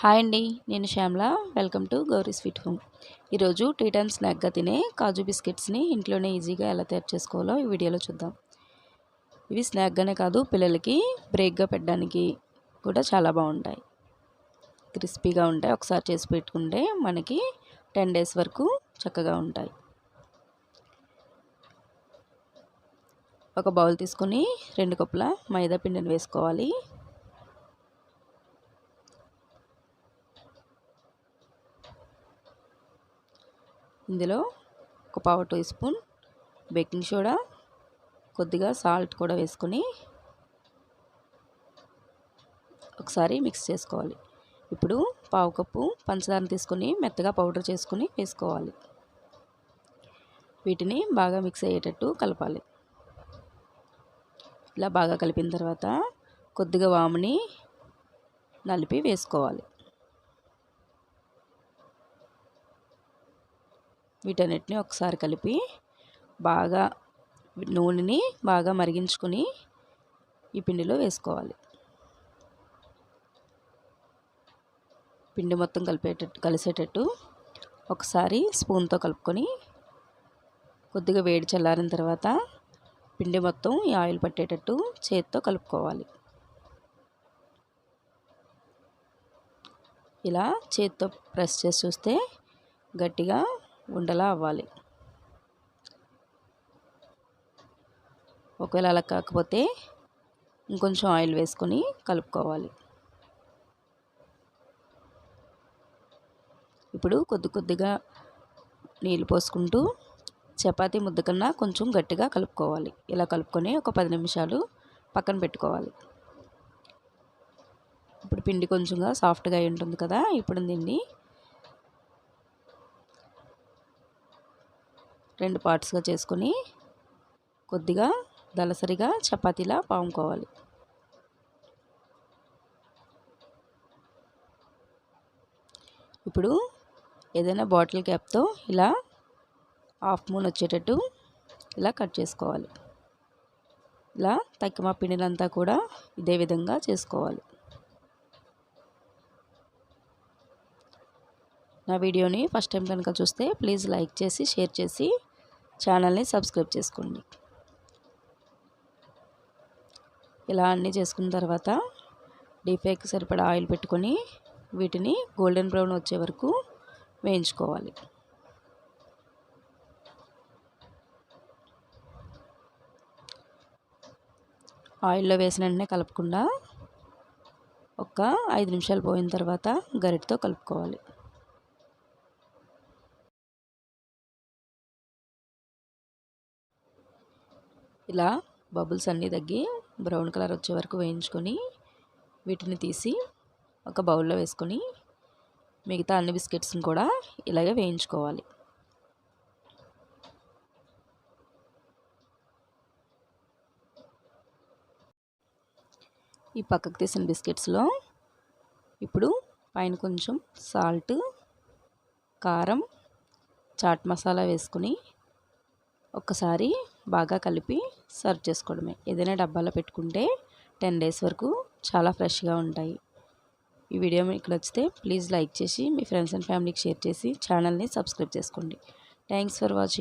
Hi అండి, నేను Shyamala. Welcome to Gauri sweet home. ఈరోజు టీ టైమ్ స్నాక్గా తినే కాజు బిస్కెట్స్ని ఇంట్లోనే ఈజీగా ఎలా తయారు చేసుకోవాలో ఈ వీడియోలో చూద్దాం. ఇవి స్నాక్గానే కాదు, పిల్లలకి బ్రేక్గా పెట్టడానికి కూడా చాలా బాగుంటాయి. క్రిస్పీగా ఉంటాయి. ఒకసారి చేసి పెట్టుకుంటే మనకి 10 days వరకు చక్కగా ఉంటాయి. ఒక బౌల్ తీసుకొని 2 కప్పుల మైదా పిండిని వేసుకోవాలి. ఇందులో ఒక 1/4 టీ స్పూన్ బేకింగ్ సోడా, కొద్దిగా సాల్ట్ కూడా వేసుకొని ఒకసారి మిక్స్ చేసుకోవాలి. ఇప్పుడు 1/2 కప్పు పంచదార తీసుకొని మెత్తగా పౌడర్ చేసుకొని వేసుకోవాలి. వీటిని బాగా మిక్స్ అయ్యేటట్టు కలపాలి. ఇలా బాగా కలిపిన తర్వాత కొద్దిగా వాముని నలిపి వేసుకోవాలి. వీటన్నిటిని ఒకసారి కలిపి బాగా నూనెని బాగా మరిగించుకొని ఈ పిండిలో వేసుకోవాలి. పిండి మొత్తం కలిసేటట్టు ఒకసారి స్పూన్తో కలుపుకొని కొద్దిగా వేడి చల్లారిన తర్వాత పిండి మొత్తం ఈ ఆయిల్ పట్టేటట్టు చేతితో కలుపుకోవాలి. ఇలా చేతితో ప్రెస్ చేసి చూస్తే గట్టిగా ఉండలా అవ్వాలి. ఒకవేళ అలా కాకపోతే ఇంకొంచెం ఆయిల్ వేసుకొని కలుపుకోవాలి. ఇప్పుడు కొద్దిగా నీళ్ళు పోసుకుంటూ చపాతీ ముద్ద కన్నా కొంచెం గట్టిగా కలుపుకోవాలి. ఇలా కలుపుకొని ఒక 10 నిమిషాలు పక్కన పెట్టుకోవాలి. ఇప్పుడు పిండి కొంచెంగా సాఫ్ట్గా అయి ఉంటుంది కదా. ఇప్పుడు దీన్ని 2 పార్ట్స్గా చేసుకొని కొద్దిగా దలసరిగా చపాతీలా పాముకోవాలి. ఇప్పుడు ఏదైనా బాటిల్ క్యాప్తో ఇలా 1/2 మూన్ వచ్చేటట్టు ఇలా కట్ చేసుకోవాలి. ఇలా తక్కిమ పిండినంతా కూడా ఇదే విధంగా చేసుకోవాలి. నా వీడియోని ఫస్ట్ టైం కనుక చూస్తే ప్లీజ్ లైక్ చేసి షేర్ చేసి ఛానల్ని సబ్స్క్రైబ్ చేసుకోండి. ఇలా అన్నీ చేసుకున్న తర్వాత డీప్ ఫ్రైకి సరిపడా ఆయిల్ పెట్టుకొని వీటిని గోల్డెన్ బ్రౌన్ వచ్చే వరకు వేయించుకోవాలి. ఆయిల్లో వేసిన వెంటనే కలపకుండా ఒక 5 నిమిషాలు పోయిన తర్వాత గరిటెతో కలుపుకోవాలి. ఇలా బబుల్స్ అన్నీ తగ్గి బ్రౌన్ కలర్ వచ్చే వరకు వేయించుకొని వీటిని తీసి ఒక బౌల్లో వేసుకొని మిగతా అన్ని బిస్కెట్స్ని కూడా ఇలాగే వేయించుకోవాలి. ఈ పక్కకు తీసిన బిస్కెట్స్లో ఇప్పుడు పైన కొంచెం సాల్ట్, కారం, చాట్ మసాలా వేసుకొని ఒక్కసారి బాగా కలిపి సర్వ్ చేసుకోవడమే. ఏదైనా డబ్బాలో పెట్టుకుంటే 10 days వరకు చాలా ఫ్రెష్గా ఉంటాయి. ఈ వీడియో మీకు నచ్చితే ప్లీజ్ లైక్ చేసి మీ ఫ్రెండ్స్ అండ్ ఫ్యామిలీకి షేర్ చేసి ఛానల్ని సబ్స్క్రైబ్ చేసుకోండి. Thanks for watching.